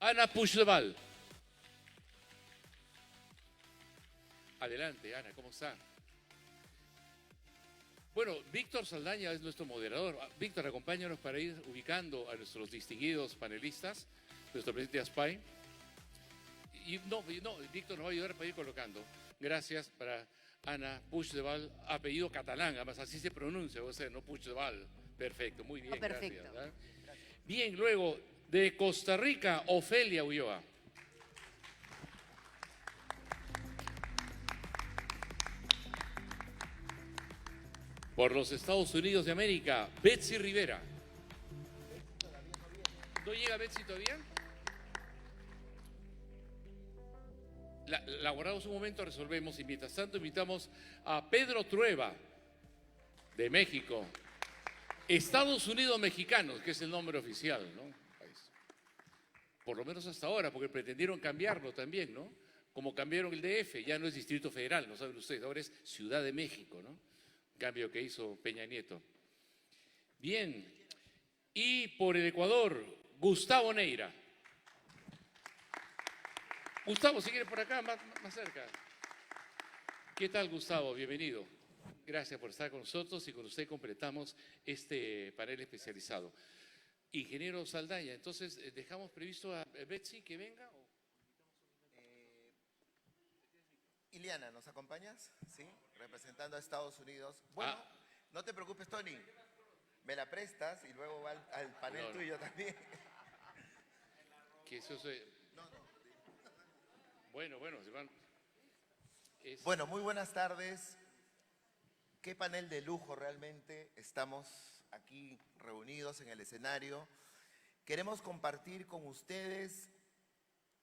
Ana Puigdevall. Adelante, Ana, ¿cómo está? Bueno, Víctor Saldaña es nuestro moderador. Víctor, acompáñanos para ir ubicando a nuestros distinguidos panelistas, nuestro presidente Aspay. Y no, Víctor nos va a ayudar para ir colocando. Gracias para Ana Puigdevall, apellido catalán, además así se pronuncia, o sea, no Puigdevall. Perfecto, muy bien, perfecto. Gracias. Bien, luego de Costa Rica, Ofelia Ulloa. Por los Estados Unidos de América, Betsy Rivera. ¿No llega Betsy todavía? La guardamos un momento, resolvemos y mientras tanto invitamos a Pedro Trueba, de México. Estados Unidos Mexicanos, que es el nombre oficial, ¿no? Por lo menos hasta ahora, porque pretendieron cambiarlo también, ¿no? Como cambiaron el DF, ya no es Distrito Federal, no saben ustedes, ahora es Ciudad de México, ¿no? Cambio que hizo Peña Nieto. Bien, y por el Ecuador, Gustavo Neira. Gustavo, si quiere por acá, más cerca. ¿Qué tal, Gustavo? Bienvenido. Gracias por estar con nosotros y con usted completamos este panel especializado. Ingeniero Saldaña, entonces, ¿dejamos previsto a Betsy que venga? Iliana, ¿nos acompañas? Sí, representando a Estados Unidos. Bueno, no te preocupes, Tony. Me la prestas y luego va al panel tuyo también. Que eso se... Bueno, se van... Bueno, muy buenas tardes. Qué panel de lujo realmente. Estamos aquí reunidos en el escenario. Queremos compartir con ustedes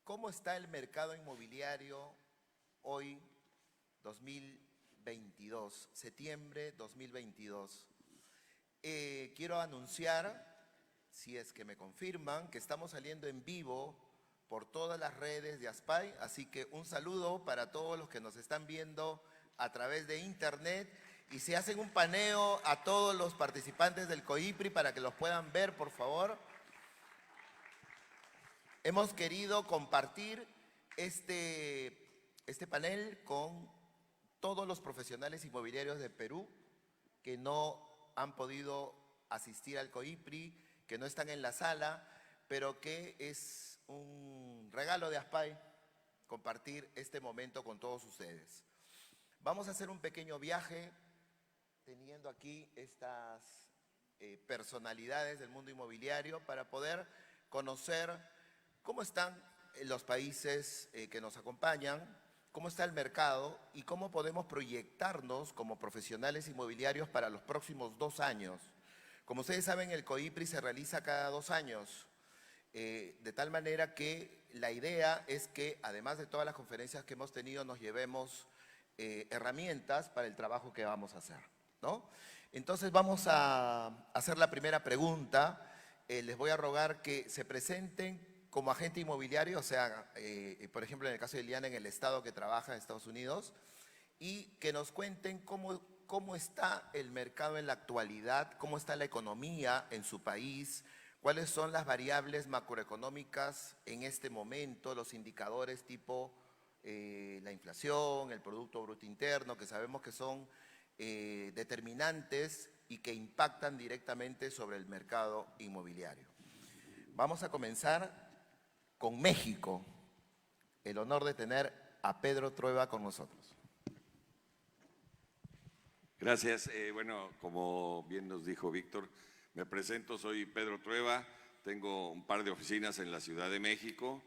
cómo está el mercado inmobiliario hoy, 2022, septiembre 2022. Quiero anunciar, si es que me confirman, que estamos saliendo en vivo por todas las redes de Aspay, así que un saludo para todos los que nos están viendo a través de internet y si hacen un paneo a todos los participantes del COIPRI para que los puedan ver, por favor. Hemos querido compartir este panel con todos los profesionales inmobiliarios de Perú que no han podido asistir al COIPRI, que no están en la sala, pero que es un regalo de Aspay compartir este momento con todos ustedes. Vamos a hacer un pequeño viaje teniendo aquí estas personalidades del mundo inmobiliario para poder conocer cómo están los países que nos acompañan, cómo está el mercado y cómo podemos proyectarnos como profesionales inmobiliarios para los próximos 2 años. Como ustedes saben, el COIPRI se realiza cada 2 años, de tal manera que la idea es que, además de todas las conferencias que hemos tenido, nos llevemos herramientas para el trabajo que vamos a hacer, ¿no? Entonces vamos a hacer la primera pregunta. Les voy a rogar que se presenten como agente inmobiliario, o sea, por ejemplo, en el caso de Iliana, en el estado que trabaja en Estados Unidos, y que nos cuenten cómo está el mercado en la actualidad, cómo está la economía en su país, cuáles son las variables macroeconómicas en este momento, los indicadores tipo la inflación, el Producto Bruto Interno, que sabemos que son determinantes y que impactan directamente sobre el mercado inmobiliario. Vamos a comenzar con México. El honor de tener a Pedro Trueba con nosotros. Gracias. Bueno, como bien nos dijo Víctor, me presento, soy Pedro Trueba, tengo un par de oficinas en la Ciudad de México,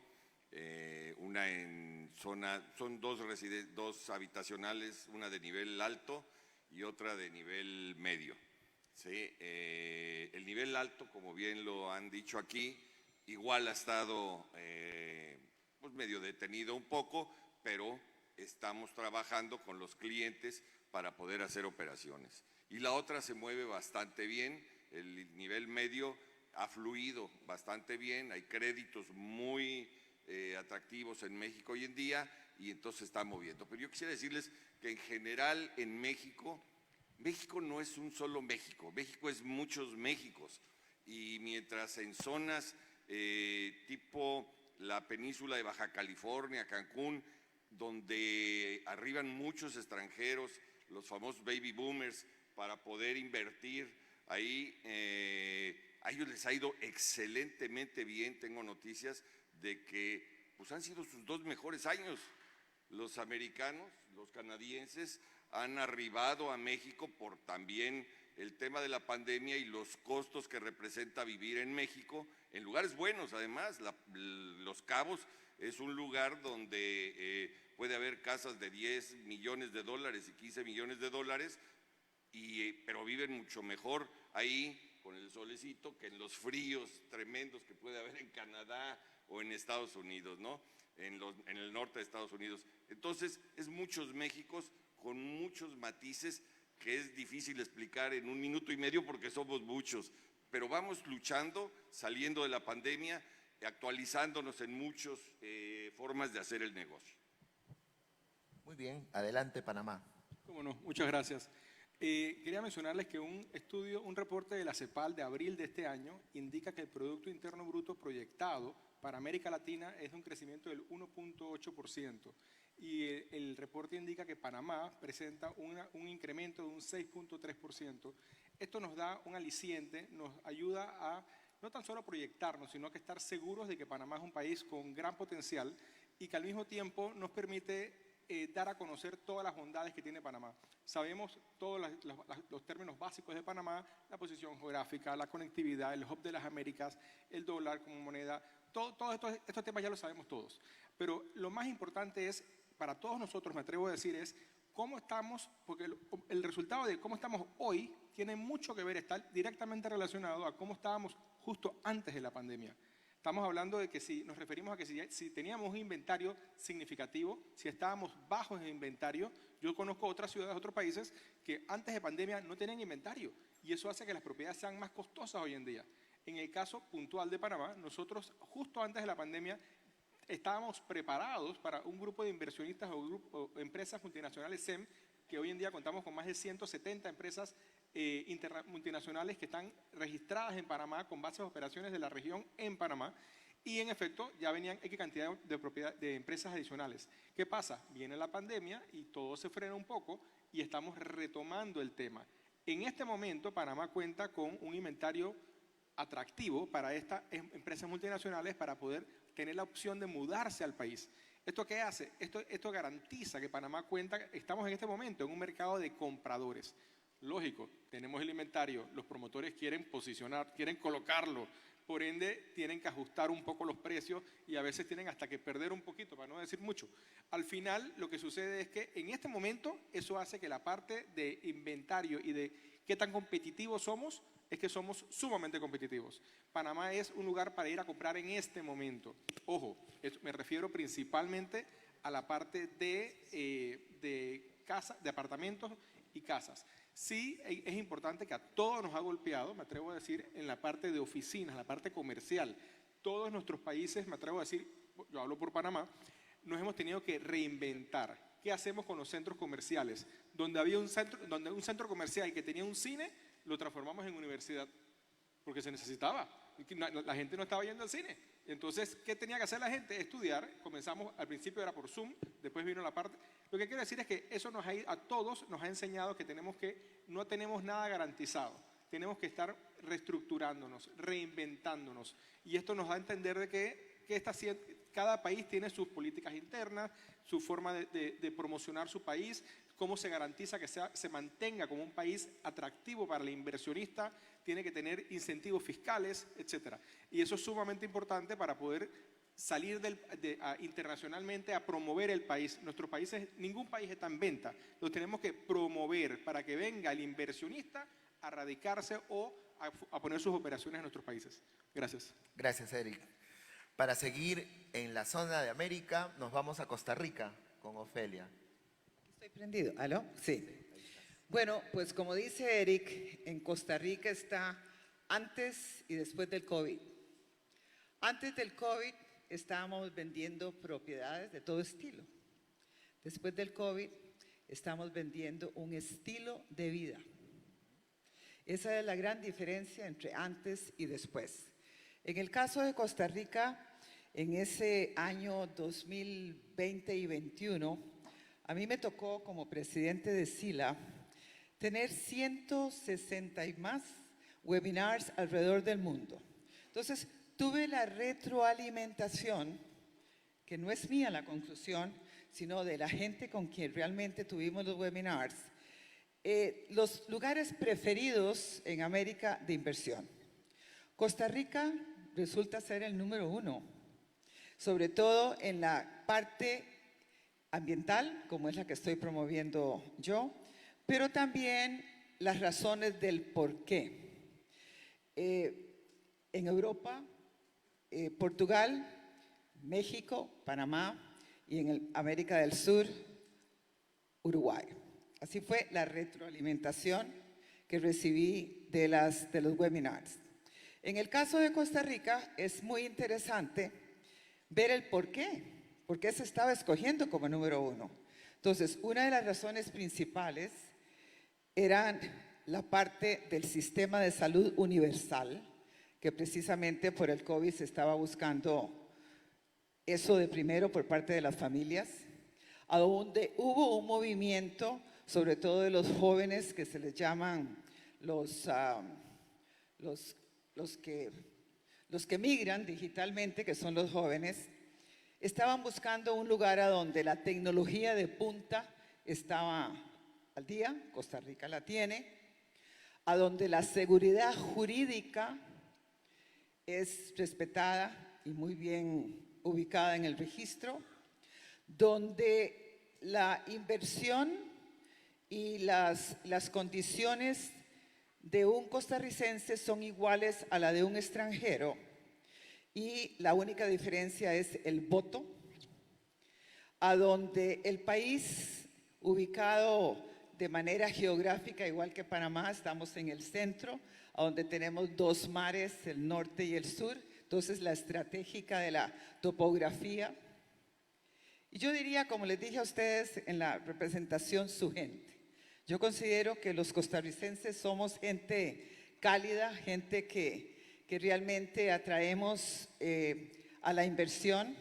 una en zona, son dos habitacionales, una de nivel alto y otra de nivel medio. ¿Sí? El nivel alto, como bien lo han dicho aquí, igual ha estado pues medio detenido un poco, pero estamos trabajando con los clientes para poder hacer operaciones. Y la otra se mueve bastante bien, el nivel medio ha fluido bastante bien, hay créditos muy atractivos en México hoy en día y entonces se está moviendo. Pero yo quisiera decirles que en general en México, México no es un solo México, México es muchos Méxicos y mientras en zonas tipo la península de Baja California, Cancún, donde arriban muchos extranjeros, los famosos baby boomers, para poder invertir ahí. A ellos les ha ido excelentemente bien. Tengo noticias de que pues, han sido sus 2 mejores años. Los americanos, los canadienses, han arribado a México por también el tema de la pandemia y los costos que representa vivir en México, en lugares buenos además. Los Cabos es un lugar donde puede haber casas de 10 millones de dólares y 15 millones de dólares, pero viven mucho mejor ahí con el solecito que en los fríos tremendos que puede haber en Canadá o en Estados Unidos, ¿no? En el norte de Estados Unidos. Entonces, es muchos Méxicos con muchos matices que es difícil explicar en 1 minuto y medio porque somos muchos, pero vamos luchando, saliendo de la pandemia, actualizándonos en muchas formas de hacer el negocio. Muy bien, adelante Panamá. Cómo no, muchas gracias. Quería mencionarles que un reporte de la CEPAL de abril de este año indica que el Producto Interno Bruto proyectado para América Latina es de un crecimiento del 1.8%. Y el reporte indica que Panamá presenta un incremento de un 6.3%. Esto nos da un aliciente, nos ayuda a no tan solo proyectarnos, sino que estar seguros de que Panamá es un país con gran potencial y que al mismo tiempo nos permite dar a conocer todas las bondades que tiene Panamá. Sabemos todos los términos básicos de Panamá, la posición geográfica, la conectividad, el hub de las Américas, el dólar como moneda, todos estos temas ya los sabemos todos. Pero lo más importante es, para todos nosotros, me atrevo a decir, es cómo estamos, porque el resultado de cómo estamos hoy tiene mucho que ver, está directamente relacionado a cómo estábamos justo antes de la pandemia. Estamos hablando de que si nos referimos a que si teníamos un inventario significativo, si estábamos bajos en inventario, yo conozco otras ciudades, otros países que antes de pandemia no tenían inventario y eso hace que las propiedades sean más costosas hoy en día. En el caso puntual de Panamá, nosotros justo antes de la pandemia estábamos preparados para un grupo de inversionistas o empresas multinacionales SEM, que hoy en día contamos con más de 170 empresas multinacionales que están registradas en Panamá con bases de operaciones de la región en Panamá y en efecto ya venían X cantidad de empresas adicionales. ¿Qué pasa? Viene la pandemia y todo se frena un poco y estamos retomando el tema. En este momento Panamá cuenta con un inventario atractivo para estas empresas multinacionales para poder tener la opción de mudarse al país. ¿Esto qué hace? Esto garantiza que Panamá estamos en este momento en un mercado de compradores. Lógico, tenemos el inventario, los promotores quieren posicionar, quieren colocarlo, por ende tienen que ajustar un poco los precios y a veces tienen hasta que perder un poquito, para no decir mucho. Al final lo que sucede es que en este momento eso hace que la parte de inventario y de qué tan competitivos somos, es que somos sumamente competitivos. Panamá es un lugar para ir a comprar en este momento. Ojo, me refiero principalmente a la parte de apartamentos y casas. Sí, es importante que a todos nos ha golpeado, me atrevo a decir, en la parte de oficinas, la parte comercial. Todos nuestros países, me atrevo a decir, yo hablo por Panamá, nos hemos tenido que reinventar. ¿Qué hacemos con los centros comerciales? Donde había un centro comercial que tenía un cine, lo transformamos en universidad, porque se necesitaba. La gente no estaba yendo al cine. Entonces, ¿qué tenía que hacer la gente? Estudiar. Comenzamos, al principio era por Zoom, después vino la parte... Lo que quiero decir es que eso a todos nos ha enseñado que no tenemos nada garantizado. Tenemos que estar reestructurándonos, reinventándonos. Y esto nos da a entender de que cada país tiene sus políticas internas, su forma de promocionar su país, cómo se garantiza que se mantenga como un país atractivo para el inversionista, tiene que tener incentivos fiscales, etc. Y eso es sumamente importante para poder salir internacionalmente a promover el país. Ningún país está en venta, lo tenemos que promover para que venga el inversionista a radicarse o a poner sus operaciones en nuestros países. Gracias. Gracias, Eric. Para seguir en la zona de América, nos vamos a Costa Rica con Ofelia. Estoy prendido. ¿Aló? Sí. Bueno, pues como dice Eric, en Costa Rica está antes y después del COVID. Antes del COVID estábamos vendiendo propiedades de todo estilo. Después del COVID estamos vendiendo un estilo de vida. Esa es la gran diferencia entre antes y después. En el caso de Costa Rica, en ese año 2020 y 21, a mí me tocó como presidente de SILA tener 160 y más webinars alrededor del mundo. Entonces, tuve la retroalimentación, que no es mía la conclusión, sino de la gente con quien realmente tuvimos los webinars, los lugares preferidos en América de inversión. Costa Rica resulta ser el número 1, sobre todo en la parte ambiental, como es la que estoy promoviendo yo, pero también las razones del por qué. En Europa, Portugal, México, Panamá y en América del Sur, Uruguay. Así fue la retroalimentación que recibí de los webinars. En el caso de Costa Rica es muy interesante ver el por qué se estaba escogiendo como número 1. Entonces, una de las razones principales eran la parte del sistema de salud universal, que precisamente por el COVID se estaba buscando eso de primero por parte de las familias, a donde hubo un movimiento, sobre todo de los jóvenes que se les llaman los que migran digitalmente, que son los jóvenes, estaban buscando un lugar a donde la tecnología de punta estaba al día, Costa Rica la tiene, a donde la seguridad jurídica es respetada y muy bien ubicada en el registro, donde la inversión y las condiciones de un costarricense son iguales a la de un extranjero y la única diferencia es el voto, a donde el país ubicado de manera geográfica, igual que Panamá, estamos en el centro, a donde tenemos 2 mares, el norte y el sur, entonces la estratégica de la topografía. Y yo diría, como les dije a ustedes en la representación, su gente. Yo considero que los costarricenses somos gente cálida, gente que realmente atraemos a la inversión.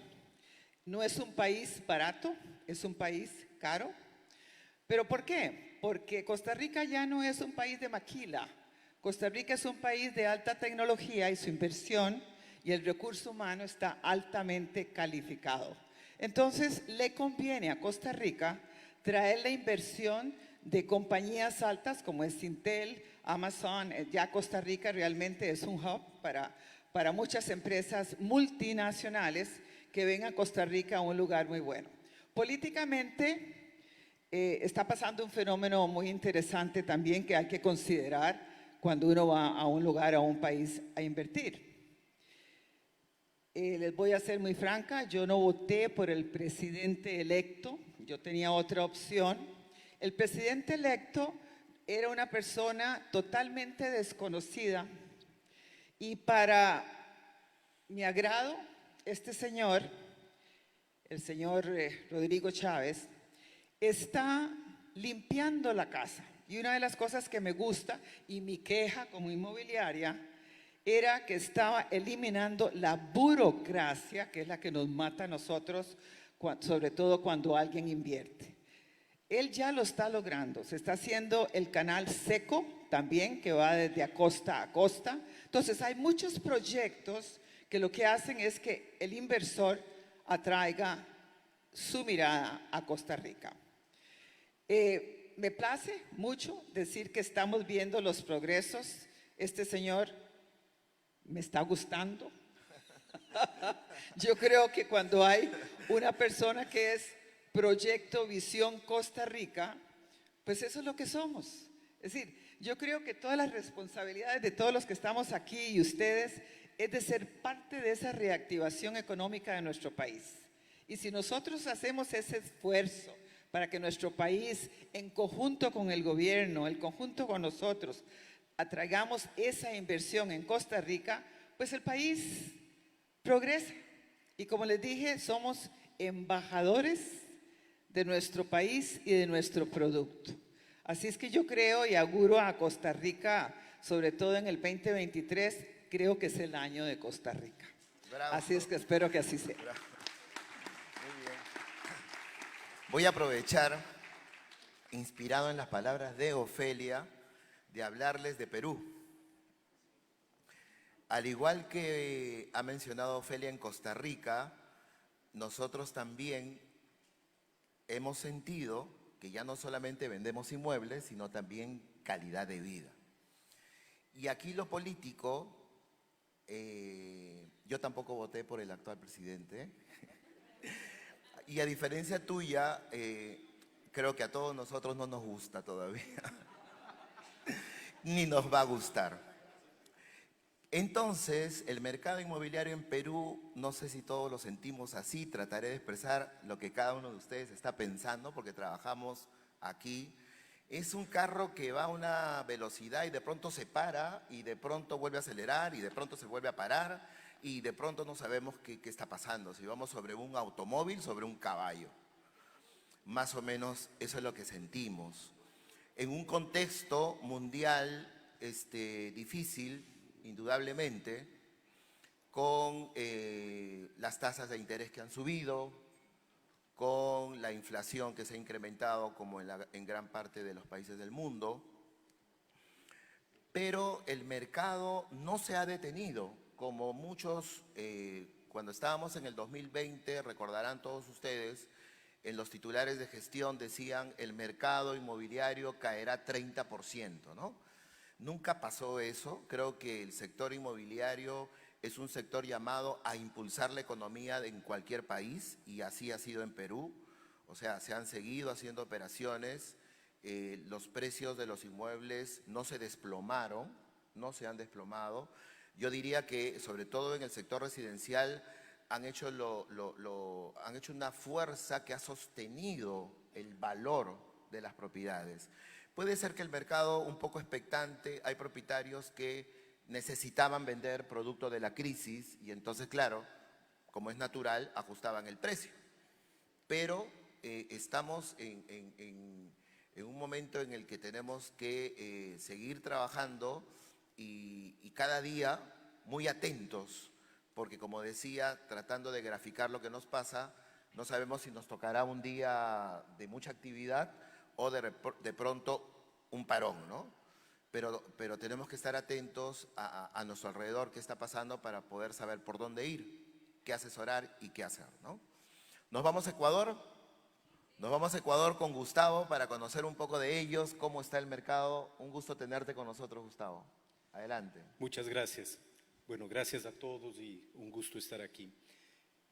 No es un país barato, es un país caro. ¿Pero por qué? Porque Costa Rica ya no es un país de maquila. Costa Rica es un país de alta tecnología y su inversión y el recurso humano está altamente calificado. Entonces, le conviene a Costa Rica traer la inversión de compañías altas como es Intel, Amazon. Ya Costa Rica realmente es un hub para muchas empresas multinacionales que ven a Costa Rica a un lugar muy bueno. Políticamente está pasando un fenómeno muy interesante también que hay que considerar cuando uno va a un lugar, a un país a invertir. Les voy a ser muy franca, yo no voté por el presidente electo, yo tenía otra opción. El presidente electo era una persona totalmente desconocida y para mi agrado, este señor, el señor Rodrigo Chávez, está limpiando la casa. Y una de las cosas que me gusta y mi queja como inmobiliaria era que estaba eliminando la burocracia, que es la que nos mata a nosotros, sobre todo cuando alguien invierte. Él ya lo está logrando, se está haciendo el canal seco también, que va desde costa a costa. Entonces hay muchos proyectos que lo que hacen es que el inversor atraiga su mirada a Costa Rica. Me place mucho decir que estamos viendo los progresos. Este señor me está gustando. Yo creo que cuando hay una persona que es Proyecto Visión Costa Rica, pues eso es lo que somos. Es decir, yo creo que todas las responsabilidades de todos los que estamos aquí y ustedes es de ser parte de esa reactivación económica de nuestro país. Y si nosotros hacemos ese esfuerzo para que nuestro país, en conjunto con el gobierno, en conjunto con nosotros, atraigamos esa inversión en Costa Rica, pues el país progresa. Y como les dije, somos embajadores de nuestro país y de nuestro producto. Así es que yo creo y auguro a Costa Rica, sobre todo en el 2023, creo que es el año de Costa Rica. Bravo. Así es que espero que así sea. Muy bien. Voy a aprovechar, inspirado en las palabras de Ofelia, de hablarles de Perú. Al igual que ha mencionado Ofelia en Costa Rica, nosotros también hemos sentido que ya no solamente vendemos inmuebles, sino también calidad de vida. Y aquí lo político, yo tampoco voté por el actual presidente, y a diferencia tuya, creo que a todos nosotros no nos gusta todavía, ni nos va a gustar. Entonces, el mercado inmobiliario en Perú, no sé si todos lo sentimos así, trataré de expresar lo que cada uno de ustedes está pensando, porque trabajamos aquí. Es un carro que va a una velocidad y de pronto se para, y de pronto vuelve a acelerar, y de pronto se vuelve a parar, y de pronto no sabemos qué está pasando, si vamos sobre un automóvil, sobre un caballo. Más o menos eso es lo que sentimos. En un contexto mundial difícil, indudablemente, con las tasas de interés que han subido, con la inflación que se ha incrementado como en gran parte de los países del mundo, pero el mercado no se ha detenido, como muchos, cuando estábamos en el 2020, recordarán todos ustedes, en los titulares de gestión decían el mercado inmobiliario caerá 30%, ¿no? Nunca pasó eso. Creo que el sector inmobiliario es un sector llamado a impulsar la economía en cualquier país, y así ha sido en Perú. O sea, se han seguido haciendo operaciones, los precios de los inmuebles no se desplomaron, no se han desplomado. Yo diría que, sobre todo en el sector residencial, han hecho una fuerza que ha sostenido el valor de las propiedades. Puede ser que el mercado un poco expectante, hay propietarios que necesitaban vender producto de la crisis y entonces, claro, como es natural, ajustaban el precio. Pero estamos en un momento en el que tenemos que seguir trabajando y cada día muy atentos, porque como decía, tratando de graficar lo que nos pasa, no sabemos si nos tocará un día de mucha actividad o de pronto un parón, ¿no? Pero tenemos que estar atentos a nuestro alrededor, qué está pasando, para poder saber por dónde ir, qué asesorar y qué hacer, ¿no? Nos vamos a Ecuador. Nos vamos a Ecuador con Gustavo para conocer un poco de ellos, cómo está el mercado. Un gusto tenerte con nosotros, Gustavo. Adelante. Muchas gracias. Bueno, gracias a todos y un gusto estar aquí.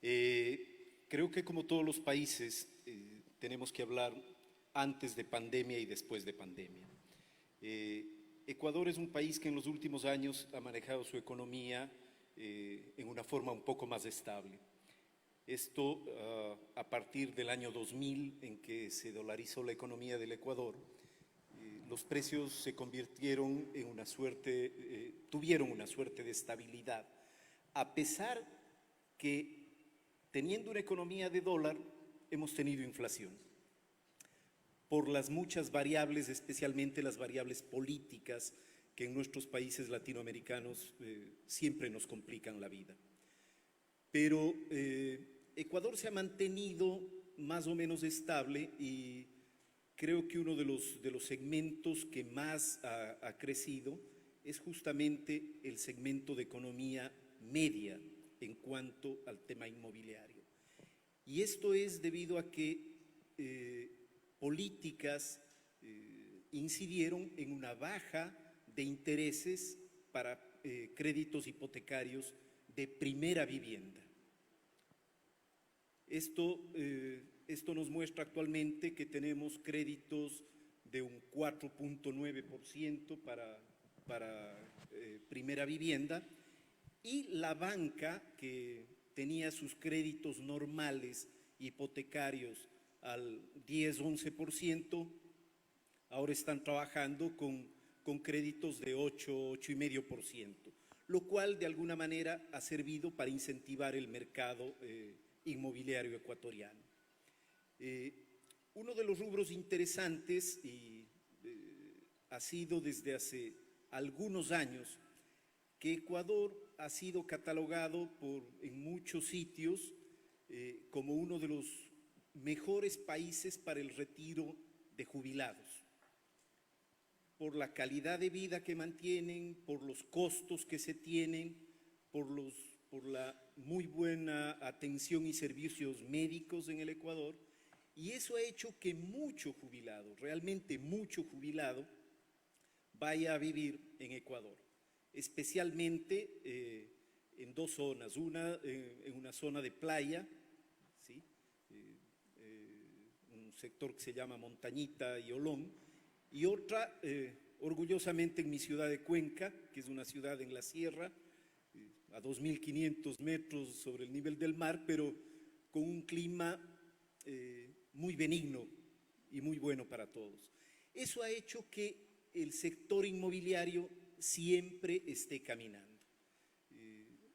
Creo que como todos los países tenemos que hablar antes de pandemia y después de pandemia. Ecuador es un país que en los últimos años ha manejado su economía en una forma un poco más estable. Esto a partir del año 2000, en que se dolarizó la economía del Ecuador, los precios se convirtieron en una suerte, tuvieron una suerte de estabilidad, a pesar que teniendo una economía de dólar hemos tenido inflación, por las muchas variables, especialmente las variables políticas que en nuestros países latinoamericanos siempre nos complican la vida. Pero Ecuador se ha mantenido más o menos estable y creo que uno de los segmentos que más ha crecido es justamente el segmento de economía media en cuanto al tema inmobiliario. Y esto es debido a que políticas incidieron en una baja de intereses para créditos hipotecarios de primera vivienda. Esto nos muestra actualmente que tenemos créditos de un 4.9% para primera vivienda, y la banca, que tenía sus créditos normales hipotecarios al 10-11%, ahora están trabajando con créditos de 8-8,5%, lo cual de alguna manera ha servido para incentivar el mercado inmobiliario ecuatoriano. Uno de los rubros interesantes ha sido desde hace algunos años que Ecuador ha sido catalogado en muchos sitios como uno de los mejores países para el retiro de jubilados, por la calidad de vida que mantienen, por los costos que se tienen, por la muy buena atención y servicios médicos en el Ecuador, y eso ha hecho que mucho jubilado, realmente mucho jubilado, vaya a vivir en Ecuador, especialmente en dos zonas, una en una zona de playa, ¿sí? Un sector que se llama Montañita y Olón, y otra orgullosamente en mi ciudad de Cuenca, que es una ciudad en la sierra, a 2.500 metros sobre el nivel del mar, pero con un clima muy benigno y muy bueno para todos. Eso ha hecho que el sector inmobiliario siempre esté caminando.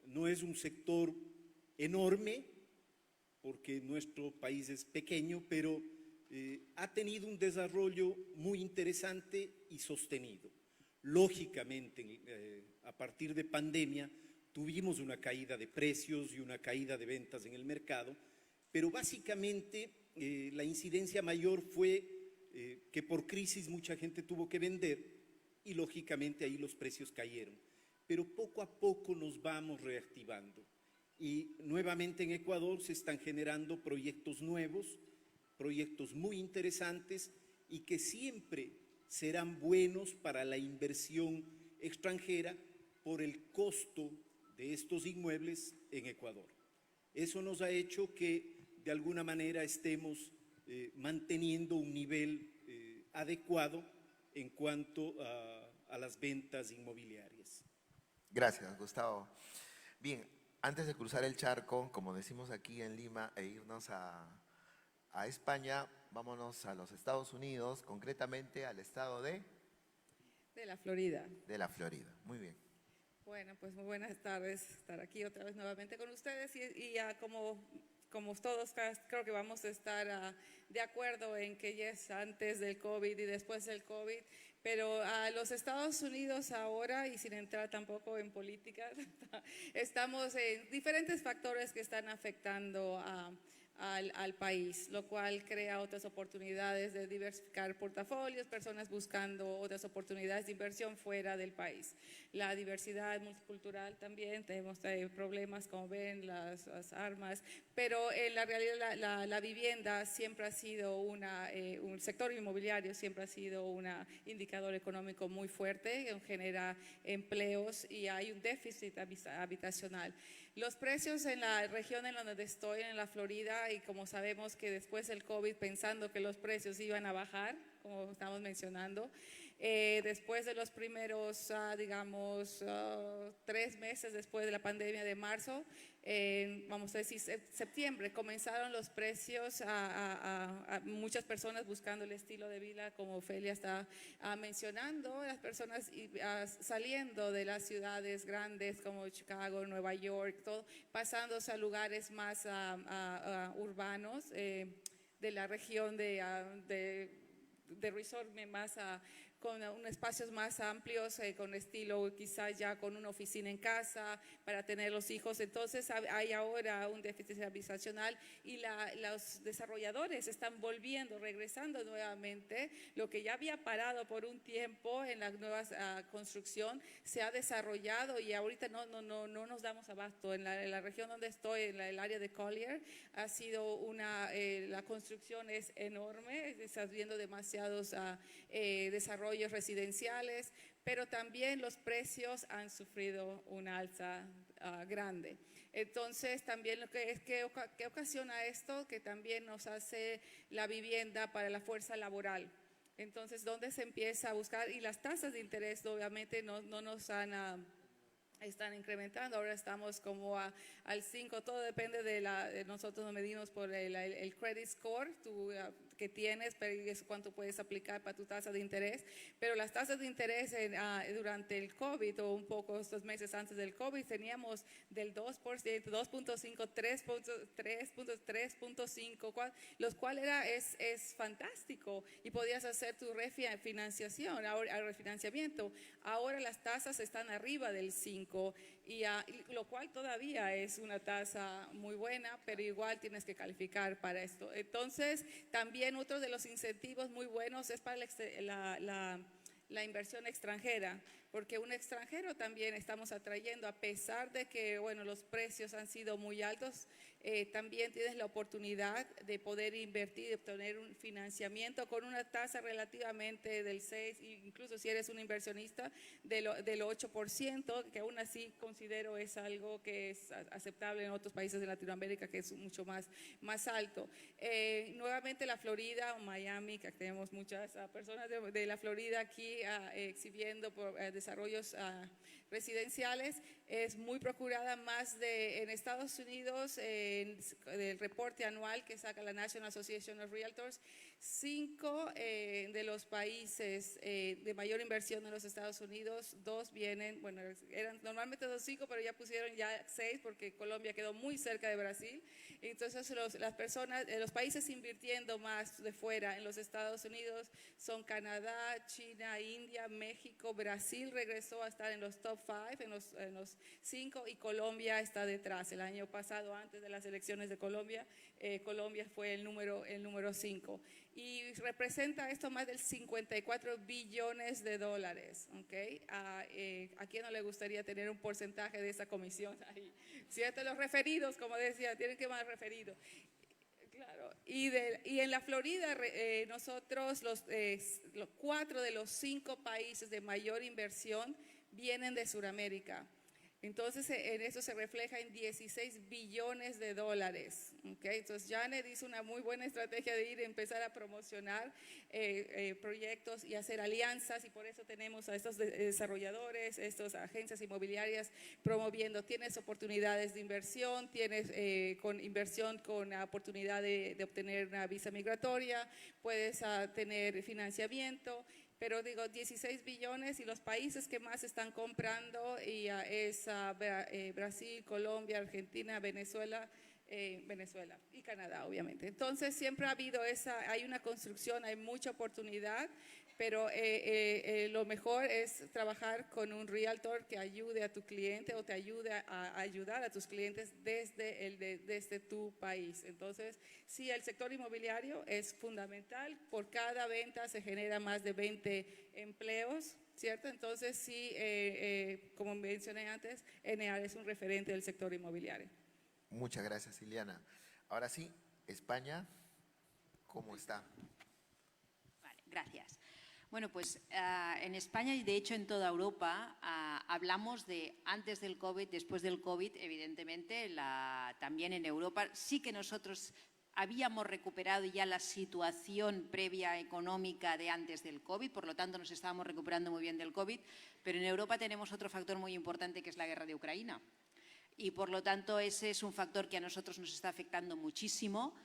No es un sector enorme, porque nuestro país es pequeño, pero ha tenido un desarrollo muy interesante y sostenido. Lógicamente, a partir de pandemia, tuvimos una caída de precios y una caída de ventas en el mercado, pero básicamente la incidencia mayor fue que por crisis mucha gente tuvo que vender y lógicamente ahí los precios cayeron. Pero poco a poco nos vamos reactivando y nuevamente en Ecuador se están generando proyectos nuevos, proyectos muy interesantes y que siempre serán buenos para la inversión extranjera por el costo de estos inmuebles en Ecuador. Eso nos ha hecho que de alguna manera estemos manteniendo un nivel adecuado en cuanto a las ventas inmobiliarias. Gracias, Gustavo. Bien, antes de cruzar el charco, como decimos aquí en Lima, e irnos a España, vámonos a los Estados Unidos, concretamente al estado de la Florida. De la Florida. Muy bien. Bueno, pues muy buenas tardes, estar aquí otra vez nuevamente con ustedes y ya como todos creo que vamos a estar de acuerdo en que ya es antes del COVID y después del COVID, pero a los Estados Unidos ahora, y sin entrar tampoco en política, estamos en diferentes factores que están afectando al país, lo cual crea otras oportunidades de diversificar portafolios, personas buscando otras oportunidades de inversión fuera del país. La diversidad multicultural también, tenemos problemas, como ven, las armas, pero en la realidad la vivienda siempre ha sido un sector inmobiliario siempre ha sido un indicador económico muy fuerte, que genera empleos y hay un déficit habitacional. Los precios en la región en donde estoy, en la Florida, y como sabemos que después del COVID, pensando que los precios iban a bajar, como estamos mencionando, después de los primeros, 3 meses después de la pandemia de marzo, vamos a decir septiembre, comenzaron los precios a muchas personas buscando el estilo de vida, como Ofelia está mencionando, las personas saliendo de las ciudades grandes como Chicago, Nueva York, todo, pasándose a lugares más urbanos de la región de resort más con espacios más amplios, con estilo quizás ya con una oficina en casa para tener los hijos. Entonces hay ahora un déficit habitacional y los desarrolladores están regresando nuevamente. Lo que ya había parado por un tiempo en la nueva construcción se ha desarrollado y ahorita no nos damos abasto. En la región donde estoy, en el área de Collier, ha sido la construcción es enorme, estás viendo demasiados desarrollos residenciales, pero también los precios han sufrido una alza grande. Entonces, también ¿qué ocasiona esto? Que también nos hace la vivienda para la fuerza laboral. Entonces, ¿dónde se empieza a buscar? Y las tasas de interés obviamente no nos están incrementando, ahora estamos como al 5, todo depende nosotros nos medimos por el credit score, que tienes, pero es cuánto puedes aplicar para tu tasa de interés. Pero las tasas de interés durante el COVID o un poco estos meses antes del COVID teníamos del 2%, 2.5, 3.5, los cuales es fantástico y podías hacer tu refinanciación, refinanciamiento. Ahora las tasas están arriba del 5 y lo cual todavía es una tasa muy buena, pero igual tienes que calificar para esto. Entonces, también otro de los incentivos muy buenos es para la inversión extranjera, porque un extranjero también estamos atrayendo, a pesar de que, bueno, los precios han sido muy altos, también tienes la oportunidad de poder invertir, de obtener un financiamiento con una tasa relativamente del 6, incluso si eres un inversionista, del 8%, que aún así considero es algo que es aceptable en otros países de Latinoamérica, que es mucho más alto. Nuevamente la Florida o Miami, que tenemos muchas personas de la Florida aquí exhibiendo por desarrollos residenciales, es muy procurada en Estados Unidos, en el reporte anual que saca la National Association of Realtors, 5 de los países de mayor inversión en los Estados Unidos, 2 vienen, bueno, eran normalmente 5, pero ya pusieron ya 6 porque Colombia quedó muy cerca de Brasil. Entonces los países invirtiendo más de fuera en los Estados Unidos son Canadá, China, India, México, Brasil regresó a estar en los top 5, en los 5, y Colombia está detrás. El año pasado, antes de las elecciones de Colombia, Colombia fue el número 5. Y representa esto más del 54 billones de dólares. ¿Okay? ¿A quién no le gustaría tener un porcentaje de esa comisión ahí? ¿Cierto? Los referidos, como decía, tienen que más referido. Claro. Y en la Florida, nosotros, los 4 de los 5 países de mayor inversión vienen de Sudamérica. Entonces, en eso se refleja en 16 billones de dólares. ¿Okay? Entonces, Janet hizo una muy buena estrategia de empezar a promocionar proyectos y hacer alianzas, y por eso tenemos a estos desarrolladores, estas agencias inmobiliarias promoviendo. Tienes oportunidades de inversión, tienes inversión con la oportunidad de obtener una visa migratoria, puedes tener financiamiento. Pero digo, 16 billones, y los países que más están comprando es Brasil, Colombia, Argentina, Venezuela y Canadá, obviamente. Entonces siempre ha habido hay una construcción, hay mucha oportunidad, pero lo mejor es trabajar con un realtor que ayude a tu cliente o te ayude a ayudar a tus clientes desde tu país. Entonces, sí, el sector inmobiliario es fundamental. Por cada venta se genera más de 20 empleos, ¿cierto? Entonces, sí, como mencioné antes, ENEAR es un referente del sector inmobiliario. Muchas gracias, Ileana. Ahora sí, España, ¿cómo está? Vale, gracias. Bueno, pues en España y de hecho en toda Europa hablamos de antes del COVID, después del COVID, evidentemente, también en Europa. Sí que nosotros habíamos recuperado ya la situación previa económica de antes del COVID, por lo tanto nos estábamos recuperando muy bien del COVID, pero en Europa tenemos otro factor muy importante que es la guerra de Ucrania. Y por lo tanto ese es un factor que a nosotros nos está afectando muchísimo.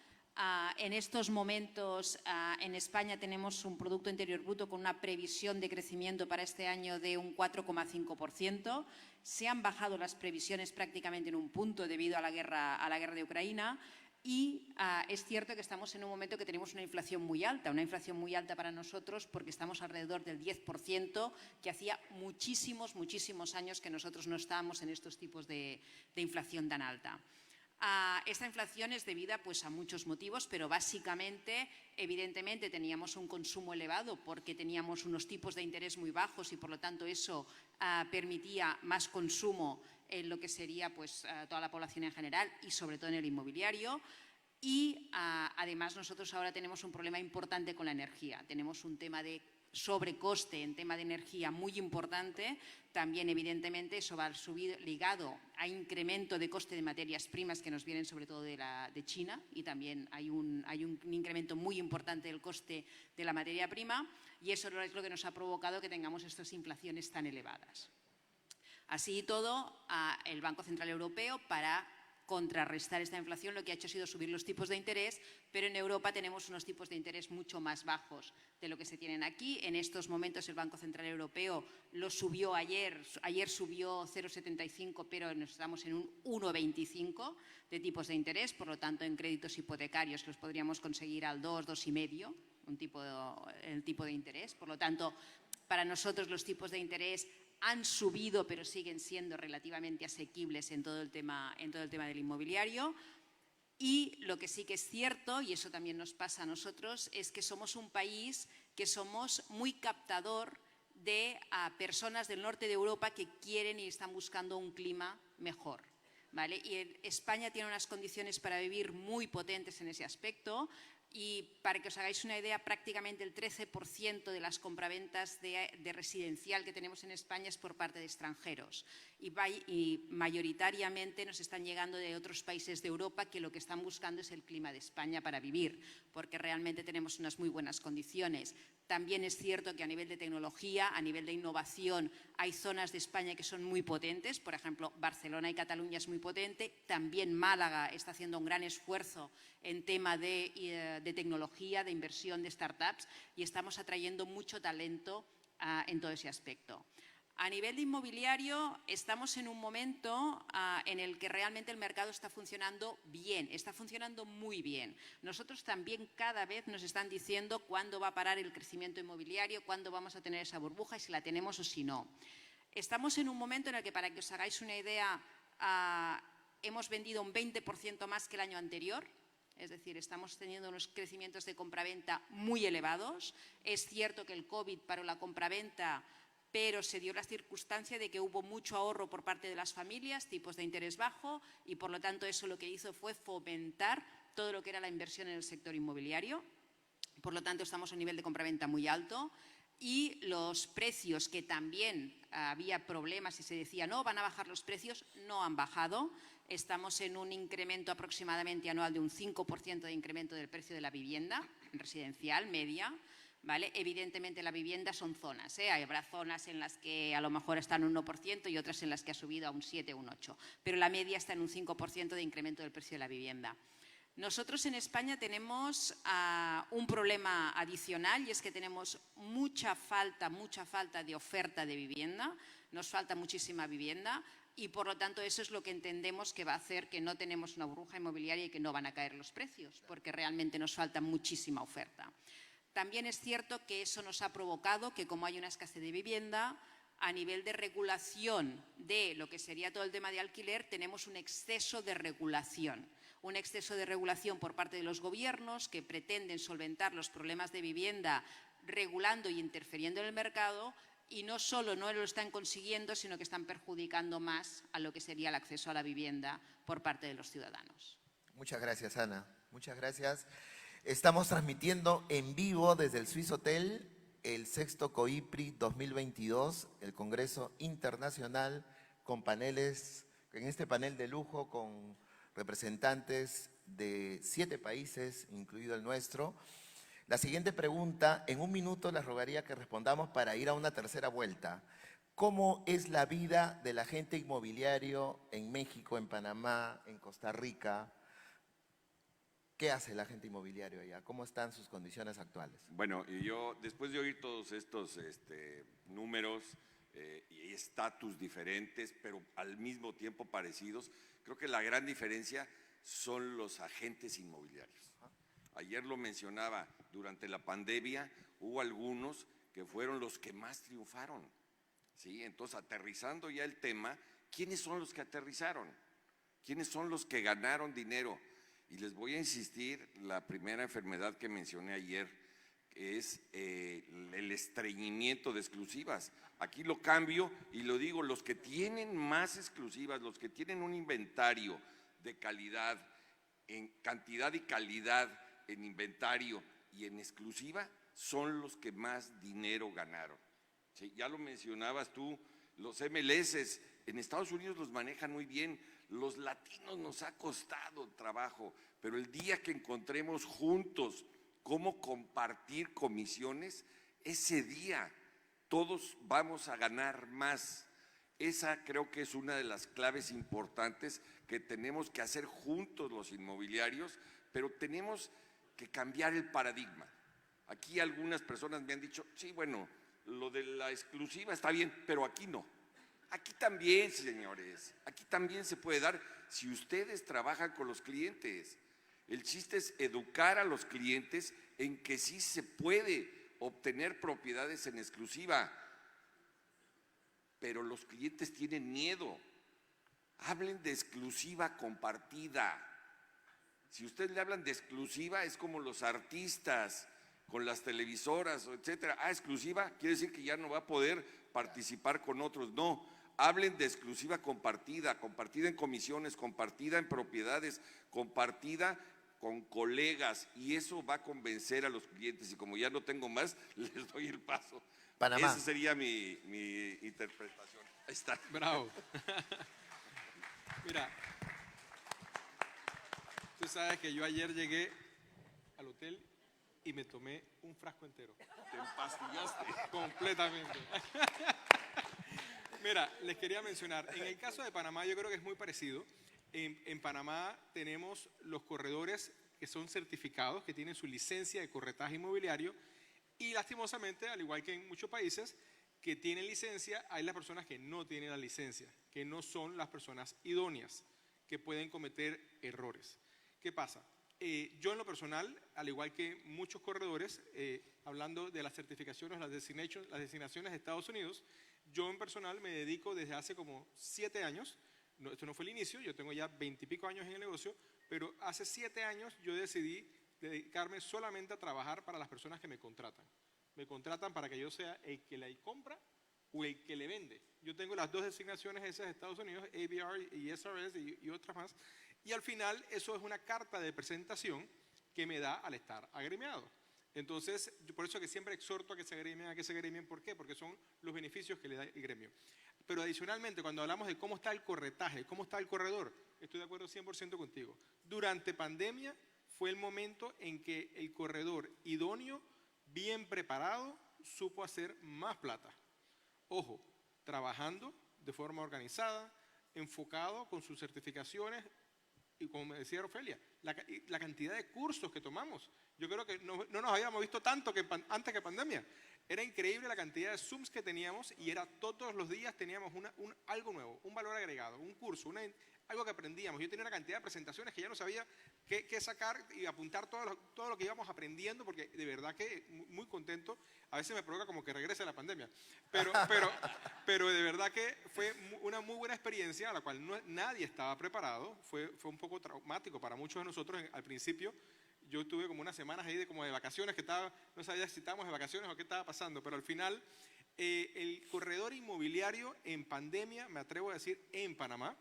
En estos momentos en España tenemos un Producto Interior Bruto con una previsión de crecimiento para este año de un 4,5%. Se han bajado las previsiones prácticamente en un punto debido a la guerra de Ucrania. Y es cierto que estamos en un momento que tenemos una inflación muy alta para nosotros porque estamos alrededor del 10%, que hacía muchísimos años que nosotros no estábamos en estos tipos de inflación tan alta. Esta inflación es debida pues, a muchos motivos, pero básicamente, evidentemente, teníamos un consumo elevado porque teníamos unos tipos de interés muy bajos y, por lo tanto, eso permitía más consumo en lo que sería pues, toda la población en general y, sobre todo, en el inmobiliario. Y, además, nosotros ahora tenemos un problema importante con la energía. Tenemos un tema de sobrecoste en tema de energía muy importante. También, evidentemente, eso va a subir ligado a incremento de coste de materias primas que nos vienen sobre todo de China, y también hay un incremento muy importante del coste de la materia prima, y eso es lo que nos ha provocado que tengamos estas inflaciones tan elevadas. Así y todo, el Banco Central Europeo, para contrarrestar esta inflación, lo que ha hecho ha sido subir los tipos de interés, pero en Europa tenemos unos tipos de interés mucho más bajos de lo que se tienen aquí. En estos momentos el Banco Central Europeo lo subió ayer subió 0,75, pero estamos en un 1,25 de tipos de interés, por lo tanto en créditos hipotecarios los podríamos conseguir al 2, 2,5, el tipo de interés. Por lo tanto, para nosotros los tipos de interés han subido, pero siguen siendo relativamente asequibles en todo el tema del inmobiliario. Y lo que sí que es cierto, y eso también nos pasa a nosotros, es que somos un país que somos muy captador de personas del norte de Europa que quieren y están buscando un clima mejor, ¿vale? Y España tiene unas condiciones para vivir muy potentes en ese aspecto. Y para que os hagáis una idea, prácticamente el 13% de las compraventas de residencial que tenemos en España es por parte de extranjeros. Y mayoritariamente nos están llegando de otros países de Europa que lo que están buscando es el clima de España para vivir, porque realmente tenemos unas muy buenas condiciones. También es cierto que a nivel de tecnología, a nivel de innovación, hay zonas de España que son muy potentes. Por ejemplo, Barcelona y Cataluña es muy potente. También Málaga está haciendo un gran esfuerzo en tema de tecnología, de inversión, de startups, y estamos atrayendo mucho talento en todo ese aspecto. A nivel de inmobiliario, estamos en un momento en el que realmente el mercado está funcionando bien, está funcionando muy bien. Nosotros también cada vez nos están diciendo cuándo va a parar el crecimiento inmobiliario, cuándo vamos a tener esa burbuja y si la tenemos o si no. Estamos en un momento en el que, para que os hagáis una idea, hemos vendido un 20% más que el año anterior. Es decir, estamos teniendo unos crecimientos de compraventa muy elevados. Es cierto que el COVID paró la compraventa, pero se dio la circunstancia de que hubo mucho ahorro por parte de las familias, tipos de interés bajo, y por lo tanto eso lo que hizo fue fomentar todo lo que era la inversión en el sector inmobiliario. Por lo tanto, estamos a un nivel de compraventa muy alto. Y los precios, que también había problemas y se decía no, van a bajar los precios, no han bajado. Estamos en un incremento aproximadamente anual de un 5% de incremento del precio de la vivienda residencial media, ¿vale? Evidentemente la vivienda son zonas, habrá zonas en las que a lo mejor están un 1% y otras en las que ha subido a un 7, un 8%, pero la media está en un 5% de incremento del precio de la vivienda. Nosotros en España tenemos un problema adicional, y es que tenemos mucha falta de oferta de vivienda, nos falta muchísima vivienda, y por lo tanto eso es lo que entendemos que va a hacer que no tenemos una burbuja inmobiliaria y que no van a caer los precios, porque realmente nos falta muchísima oferta. También es cierto que eso nos ha provocado que, como hay una escasez de vivienda, a nivel de regulación de lo que sería todo el tema de alquiler, tenemos un exceso de regulación. Un exceso de regulación por parte de los gobiernos que pretenden solventar los problemas de vivienda regulando y interfiriendo en el mercado, y no solo no lo están consiguiendo, sino que están perjudicando más a lo que sería el acceso a la vivienda por parte de los ciudadanos. Muchas gracias, Ana. Muchas gracias. Estamos transmitiendo en vivo desde el Swiss Hotel el 6º COIPRI 2022, el Congreso Internacional, con paneles, en este panel de lujo con representantes de 7 países, incluido el nuestro. La siguiente pregunta, en un minuto les rogaría que respondamos para ir a una tercera vuelta. ¿Cómo es la vida del agente inmobiliario en México, en Panamá, en Costa Rica? ¿Qué hace el agente inmobiliario allá? ¿Cómo están sus condiciones actuales? Bueno, y yo, después de oír todos estos números y estatus diferentes, pero al mismo tiempo parecidos, creo que la gran diferencia son los agentes inmobiliarios. Ayer lo mencionaba, durante la pandemia hubo algunos que fueron los que más triunfaron, ¿sí? Entonces, aterrizando ya el tema, ¿quiénes son los que aterrizaron? ¿Quiénes son los que ganaron dinero? Y les voy a insistir, la primera enfermedad que mencioné ayer es el estreñimiento de exclusivas. Aquí lo cambio y lo digo, los que tienen más exclusivas, los que tienen un inventario de calidad, en cantidad y calidad, en inventario y en exclusiva, son los que más dinero ganaron. ¿Sí? Ya lo mencionabas tú, los MLS en Estados Unidos los manejan muy bien. Los latinos nos ha costado trabajo, pero el día que encontremos juntos cómo compartir comisiones, ese día todos vamos a ganar más. Esa creo que es una de las claves importantes que tenemos que hacer juntos los inmobiliarios, pero tenemos que cambiar el paradigma. Aquí algunas personas me han dicho, sí, bueno, lo de la exclusiva está bien, pero aquí no. Aquí también, señores, aquí también se puede dar si ustedes trabajan con los clientes. El chiste es educar a los clientes en que sí se puede obtener propiedades en exclusiva. Pero los clientes tienen miedo. Hablen de exclusiva compartida. Si ustedes le hablan de exclusiva, es como los artistas con las televisoras, etcétera. Ah, exclusiva quiere decir que ya no va a poder participar con otros. No, hablen de exclusiva compartida, compartida en comisiones, compartida en propiedades, compartida con colegas, y eso va a convencer a los clientes. Y como ya no tengo más, les doy el paso. Panamá. Esa sería mi interpretación. Ahí está. Bravo. Mira, tú sabes que yo ayer llegué al hotel y me tomé un frasco entero. Te empastillaste. Completamente. Mira, les quería mencionar, en el caso de Panamá yo creo que es muy parecido. En Panamá tenemos los corredores que son certificados, que tienen su licencia de corretaje inmobiliario, y lastimosamente, al igual que en muchos países que tienen licencia, hay las personas que no tienen la licencia, que no son las personas idóneas, que pueden cometer errores. ¿Qué pasa? Yo en lo personal, al igual que muchos corredores, hablando de las certificaciones, las designaciones de Estados Unidos, yo en personal me dedico desde hace como 7 años, esto no fue el inicio, yo tengo ya 20 y pico años en el negocio, pero hace 7 años yo decidí dedicarme solamente a trabajar para las personas que me contratan. Me contratan para que yo sea el que la compra o el que le vende. Yo tengo las 2 designaciones esas de Estados Unidos, ABR y SRS y otras más, y al final eso es una carta de presentación que me da al estar agremiado. Entonces, por eso que siempre exhorto a que se agremien. ¿Por qué? Porque son los beneficios que le da el gremio. Pero adicionalmente, cuando hablamos de cómo está el corretaje, cómo está el corredor, estoy de acuerdo 100% contigo. Durante pandemia fue el momento en que el corredor idóneo, bien preparado, supo hacer más plata. Ojo, trabajando de forma organizada, enfocado con sus certificaciones y, como me decía Ofelia, la cantidad de cursos que tomamos. Yo creo que no nos habíamos visto tanto antes que pandemia. Era increíble la cantidad de Zooms que teníamos, y era todos los días teníamos algo nuevo, un valor agregado, un curso, algo que aprendíamos. Yo tenía una cantidad de presentaciones que ya no sabía qué sacar y apuntar todo lo que íbamos aprendiendo, porque de verdad que muy contento. A veces me provoca como que regrese la pandemia, pero de verdad que fue una muy buena experiencia a la cual nadie estaba preparado. Fue un poco traumático para muchos de nosotros al principio. Yo tuve como unas semanas ahí como de vacaciones, no sabía si estábamos de vacaciones o qué estaba pasando, pero al final el corredor inmobiliario en pandemia, me atrevo a decir, en Panamá,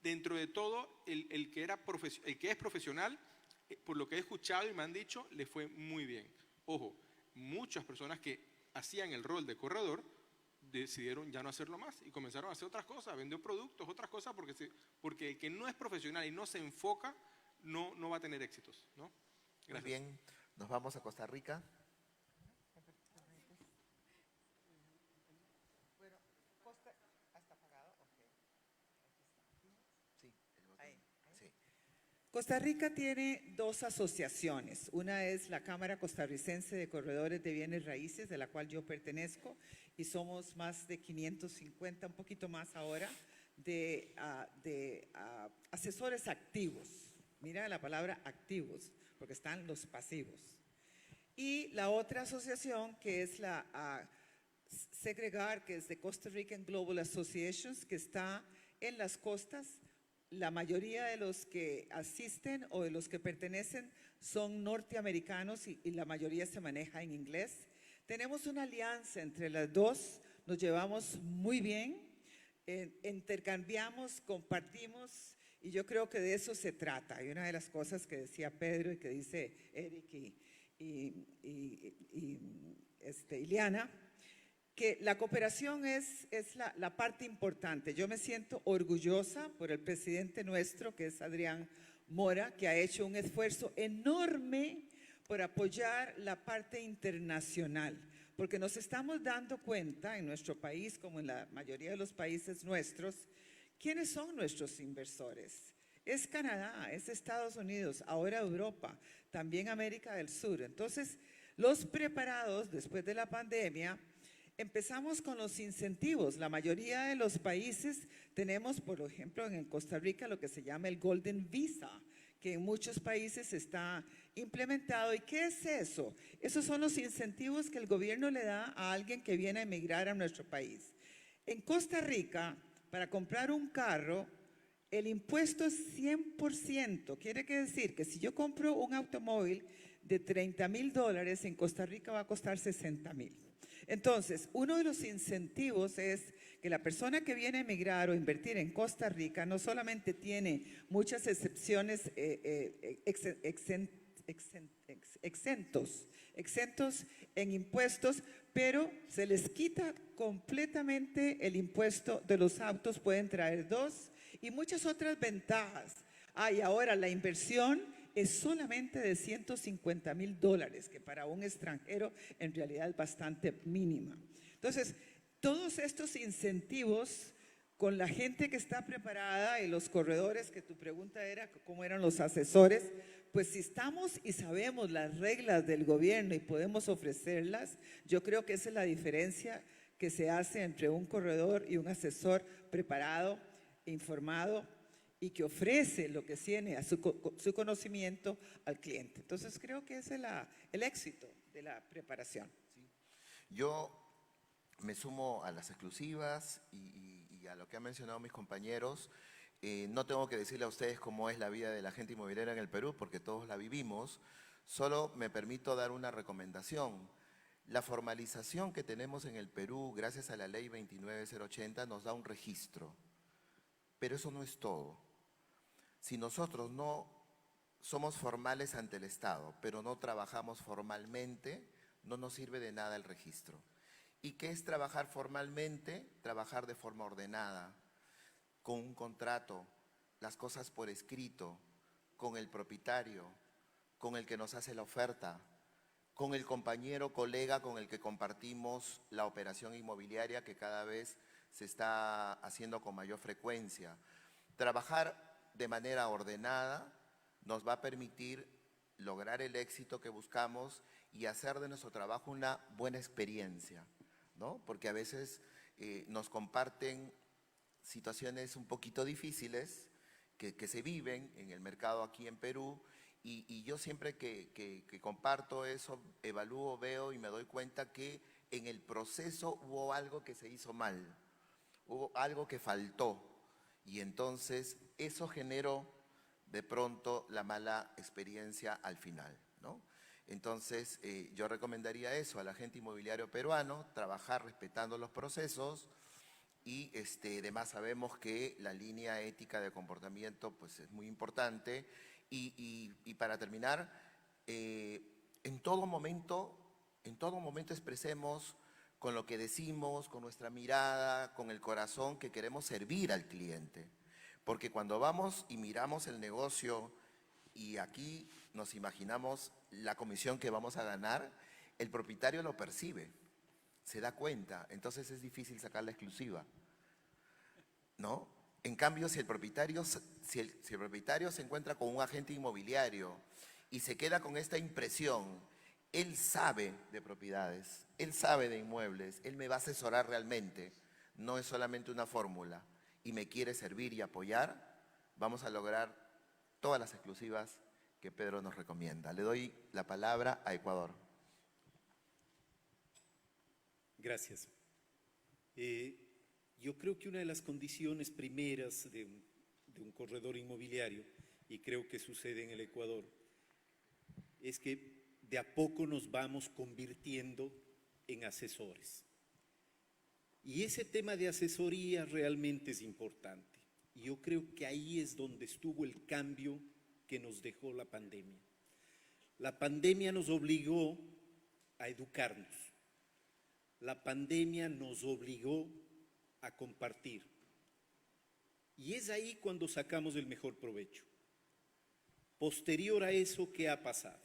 dentro de todo, el que es profesional, por lo que he escuchado y me han dicho, le fue muy bien. Ojo, muchas personas que hacían el rol de corredor decidieron ya no hacerlo más y comenzaron a hacer otras cosas, vender productos, otras cosas, porque el que no es profesional y no se enfoca, no va a tener éxitos, ¿no? Gracias. Muy bien, nos vamos a Costa Rica. Bueno, ¿está apagado? Sí, sí. Costa Rica tiene 2 asociaciones. Una es la Cámara Costarricense de Corredores de Bienes Raíces, de la cual yo pertenezco, y somos más de 550, un poquito más ahora, de asesores activos. Mira la palabra activos, porque están los pasivos. Y la otra asociación, que es la Segregar, que es de Costa Rican Global Associations, que está en las costas. La mayoría de los que asisten o de los que pertenecen son norteamericanos, y la mayoría se maneja en inglés. Tenemos una alianza entre las 2, nos llevamos muy bien, intercambiamos, compartimos, y yo creo que de eso se trata. Y una de las cosas que decía Pedro y que dice Eric y Ileana, que la cooperación es la parte importante. Yo me siento orgullosa por el presidente nuestro, que es Adrián Mora, que ha hecho un esfuerzo enorme por apoyar la parte internacional, porque nos estamos dando cuenta en nuestro país, como en la mayoría de los países nuestros, quiénes son nuestros inversores. Es Canadá, es Estados Unidos, ahora Europa, también América del Sur. Entonces, los preparados después de la pandemia, empezamos con los incentivos. La mayoría de los países tenemos, por ejemplo, en Costa Rica, lo que se llama el Golden Visa, que en muchos países está implementado. ¿Y qué es eso? Esos son los incentivos que el gobierno le da a alguien que viene a emigrar a nuestro país. En Costa Rica, para comprar un carro, el impuesto es 100%. Quiere decir que si yo compro un automóvil de $30,000, en Costa Rica va a costar $60,000. Entonces, uno de los incentivos es que la persona que viene a emigrar o invertir en Costa Rica no solamente tiene muchas excepciones, exentos en impuestos, pero se les quita completamente el impuesto de los autos, pueden traer 2 y muchas otras ventajas. Y ahora la inversión es solamente de $150,000, que para un extranjero en realidad es bastante mínima. Entonces, todos estos incentivos con la gente que está preparada y los corredores, que tu pregunta era cómo eran los asesores, pues si estamos y sabemos las reglas del gobierno y podemos ofrecerlas, yo creo que esa es la diferencia que se hace entre un corredor y un asesor preparado, informado y que ofrece lo que tiene a su conocimiento al cliente. Entonces creo que ese es el éxito de la preparación. Sí. Yo me sumo a las exclusivas y a lo que han mencionado mis compañeros. No tengo que decirle a ustedes cómo es la vida de la agente inmobiliaria en el Perú, porque todos la vivimos. Solo me permito dar una recomendación. La formalización que tenemos en el Perú, gracias a la ley 29080, nos da un registro. Pero eso no es todo. Si nosotros no somos formales ante el Estado, pero no trabajamos formalmente, no nos sirve de nada el registro. ¿Y qué es trabajar formalmente? Trabajar de forma ordenada, con un contrato, las cosas por escrito, con el propietario, con el que nos hace la oferta, con el compañero, colega con el que compartimos la operación inmobiliaria que cada vez se está haciendo con mayor frecuencia. Trabajar de manera ordenada nos va a permitir lograr el éxito que buscamos y hacer de nuestro trabajo una buena experiencia, ¿no? Porque a veces nos comparten situaciones un poquito difíciles que se viven en el mercado aquí en Perú y yo siempre que comparto eso, evalúo, veo y me doy cuenta que en el proceso hubo algo que se hizo mal, hubo algo que faltó y entonces eso generó de pronto la mala experiencia al final, ¿no? Entonces yo recomendaría eso al agente inmobiliario peruano, trabajar respetando los procesos y además sabemos que la línea ética de comportamiento pues es muy importante y para terminar, en todo momento expresemos con lo que decimos, con nuestra mirada, con el corazón, que queremos servir al cliente. Porque cuando vamos y miramos el negocio y aquí nos imaginamos la comisión que vamos a ganar, el propietario lo percibe, se da cuenta, entonces es difícil sacar la exclusiva, ¿no? En cambio, si el propietario se encuentra con un agente inmobiliario y se queda con esta impresión, él sabe de propiedades, él sabe de inmuebles, él me va a asesorar realmente, no es solamente una fórmula y me quiere servir y apoyar, vamos a lograr todas las exclusivas que Pedro nos recomienda. Le doy la palabra a Ecuador. Gracias. Yo creo que una de las condiciones primeras de un corredor inmobiliario, y creo que sucede en el Ecuador, es que de a poco nos vamos convirtiendo en asesores. Y ese tema de asesoría realmente es importante. Y yo creo que ahí es donde estuvo el cambio que nos dejó la pandemia. La pandemia nos obligó a educarnos. La pandemia nos obligó a compartir. Y es ahí cuando sacamos el mejor provecho. Posterior a eso, ¿qué ha pasado?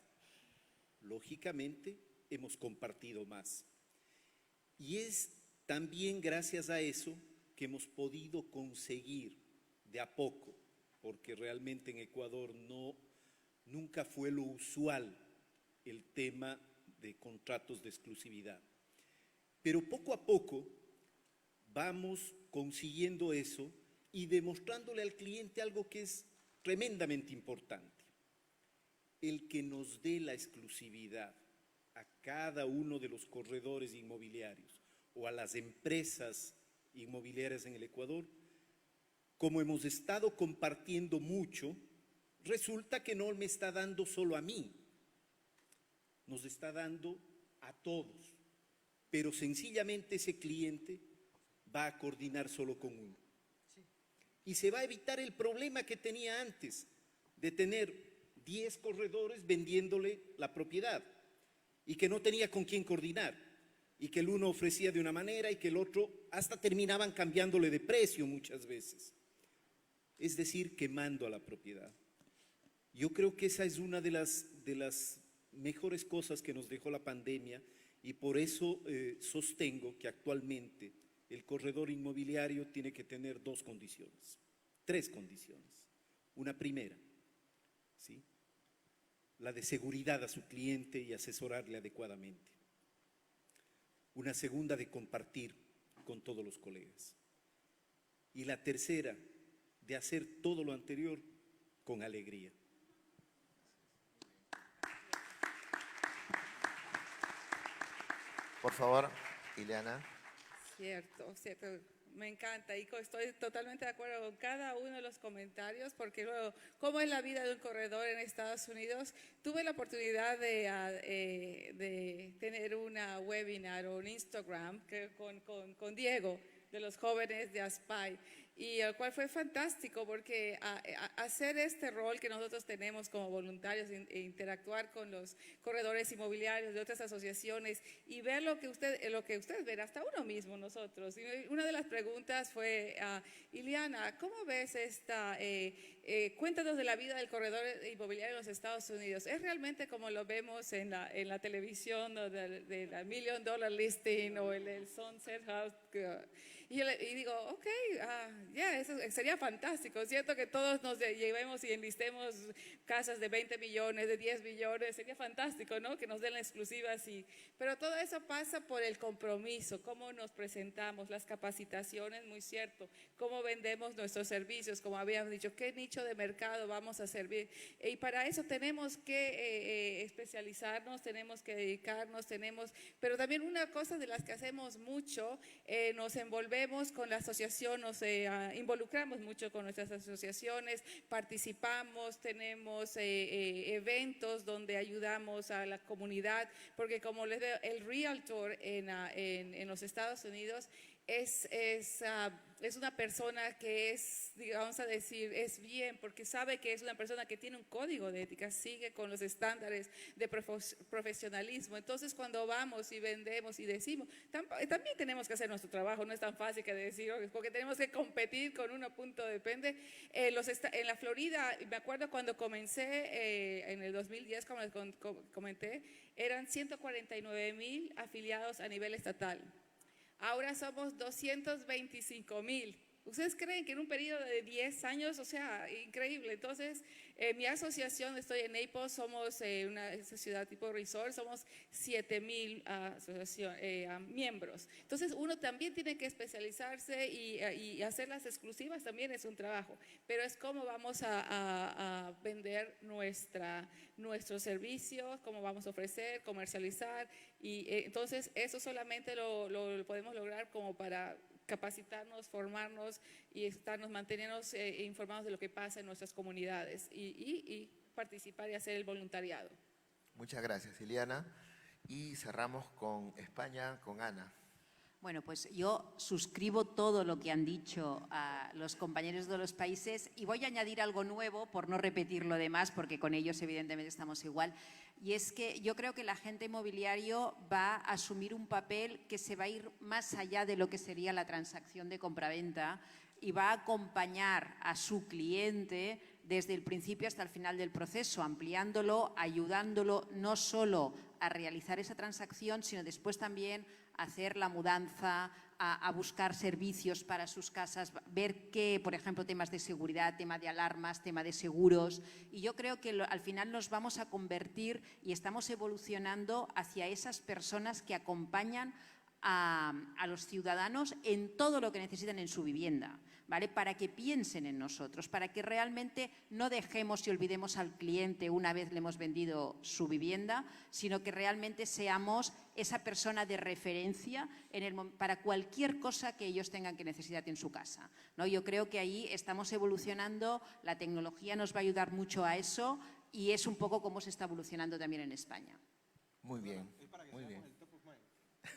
Lógicamente, hemos compartido más. Y es también gracias a eso que hemos podido conseguir de a poco, porque realmente en Ecuador nunca fue lo usual el tema de contratos de exclusividad. Pero poco a poco vamos consiguiendo eso y demostrándole al cliente algo que es tremendamente importante. El que nos dé la exclusividad a cada uno de los corredores inmobiliarios o a las empresas inmobiliarias en el Ecuador, como hemos estado compartiendo mucho, resulta que no me está dando solo a mí, nos está dando a todos, pero sencillamente ese cliente va a coordinar solo con uno. Y se va a evitar el problema que tenía antes de tener 10 corredores vendiéndole la propiedad y que no tenía con quién coordinar y que el uno ofrecía de una manera y que el otro hasta terminaban cambiándole de precio muchas veces. Es decir, quemando a la propiedad. Yo creo que esa es una de las mejores cosas que nos dejó la pandemia y por eso sostengo que actualmente el corredor inmobiliario tiene que tener tres condiciones. Una primera, ¿sí?, la de seguridad a su cliente y asesorarle adecuadamente. Una segunda, de compartir con todos los colegas. Y la tercera, de hacer todo lo anterior con alegría. Por favor, Ileana. Cierto, cierto. Me encanta y estoy totalmente de acuerdo con cada uno de los comentarios, porque luego, ¿cómo es la vida de un corredor en Estados Unidos? Tuve la oportunidad de tener una webinar o un Instagram con Diego, de los jóvenes de ASPAI, y el cual fue fantástico porque hacer este rol que nosotros tenemos como voluntarios e interactuar con los corredores inmobiliarios de otras asociaciones y ver lo que ustedes ven, hasta uno mismo, nosotros. Y una de las preguntas fue, Ileana, ¿cómo ves esta? Cuéntanos de la vida del corredor inmobiliario en los Estados Unidos. ¿Es realmente como lo vemos en la televisión, ¿no?, de la $1 Million Listing o el Sunset House? Y digo, ok, eso sería fantástico. Siento que todos nos llevemos y enlistemos casas de 20 millones, de 10 millones, sería fantástico, ¿no?, que nos den la exclusiva así. Pero todo eso pasa por el compromiso, cómo nos presentamos, las capacitaciones, muy cierto, cómo vendemos nuestros servicios, como habíamos dicho, qué nicho de mercado vamos a servir. Y para eso tenemos que especializarnos, tenemos que dedicarnos, pero también una cosa de las que hacemos mucho, nos envolvemos con la asociación, nos involucramos mucho con nuestras asociaciones, participamos, tenemos eventos donde ayudamos a la comunidad, porque como les veo, el realtor en los Estados Unidos es una persona que es, vamos a decir, es bien, porque sabe que es una persona que tiene un código de ética, sigue con los estándares de profesionalismo. Entonces, cuando vamos y vendemos y decimos, también tenemos que hacer nuestro trabajo, no es tan fácil que decir, porque tenemos que competir con uno, punto, depende. En la Florida, me acuerdo cuando comencé en el 2010, como les comenté, eran 149,000 afiliados a nivel estatal. Ahora somos 225,000. ¿Ustedes creen que en un periodo de 10 años, o sea, increíble? Entonces, mi asociación, estoy en Naples, somos una ciudad tipo resort, somos 7,000 miembros. Entonces, uno también tiene que especializarse y hacer las exclusivas también es un trabajo, pero es cómo vamos a vender nuestros servicios, cómo vamos a ofrecer, comercializar, y entonces eso solamente lo podemos lograr como para capacitarnos, formarnos y mantenernos informados de lo que pasa en nuestras comunidades y participar y hacer el voluntariado. Muchas gracias, Ileana. Y cerramos con España, con Ana. Bueno, pues yo suscribo todo lo que han dicho los compañeros de los países y voy a añadir algo nuevo por no repetir lo demás, porque con ellos evidentemente estamos igual. Y es que yo creo que el agente inmobiliario va a asumir un papel que se va a ir más allá de lo que sería la transacción de compraventa y va a acompañar a su cliente desde el principio hasta el final del proceso, ampliándolo, ayudándolo no solo a realizar esa transacción, sino después también a hacer la mudanza, a buscar servicios para sus casas, ver que, por ejemplo, temas de seguridad, tema de alarmas, tema de seguros. Y yo creo que al final nos vamos a convertir y estamos evolucionando hacia esas personas que acompañan a los ciudadanos en todo lo que necesitan en su vivienda, ¿vale? Para que piensen en nosotros, para que realmente no dejemos y olvidemos al cliente una vez le hemos vendido su vivienda, sino que realmente seamos esa persona de referencia para cualquier cosa que ellos tengan que necesitar en su casa, ¿no? Yo creo que ahí estamos evolucionando, la tecnología nos va a ayudar mucho a eso y es un poco cómo se está evolucionando también en España. Muy bien, muy bien.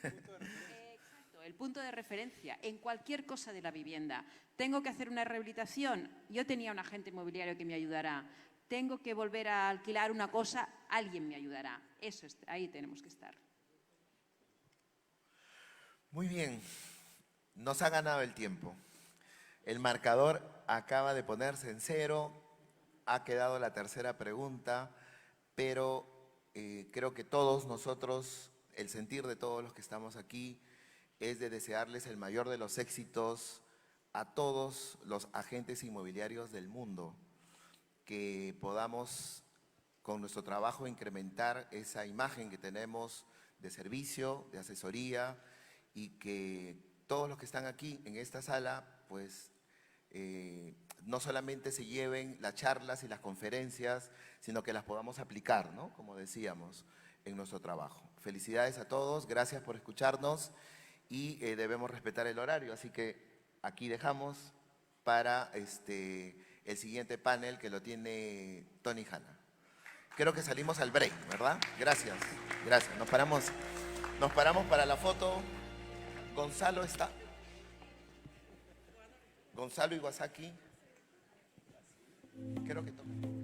Exacto, el punto de referencia en cualquier cosa de la vivienda. Tengo que hacer una rehabilitación, yo tenía un agente inmobiliario que me ayudará. Tengo que volver a alquilar una cosa, alguien me ayudará. Eso es, ahí tenemos que estar. Muy bien, nos ha ganado el tiempo. El marcador acaba de ponerse en 0, ha quedado la tercera pregunta, pero creo que todos nosotros, el sentir de todos los que estamos aquí es de desearles el mayor de los éxitos a todos los agentes inmobiliarios del mundo, que podamos con nuestro trabajo incrementar esa imagen que tenemos de servicio, de asesoría, y que todos los que están aquí en esta sala, pues no solamente se lleven las charlas y las conferencias, sino que las podamos aplicar, ¿no? Como decíamos, en nuestro trabajo. Felicidades a todos, gracias por escucharnos y debemos respetar el horario, así que aquí dejamos para el siguiente panel que lo tiene Tony Hanna. Creo que salimos al break, ¿verdad? Gracias, gracias. Nos paramos para la foto. Gonzalo está. Gonzalo Iwasaki. Creo que toca.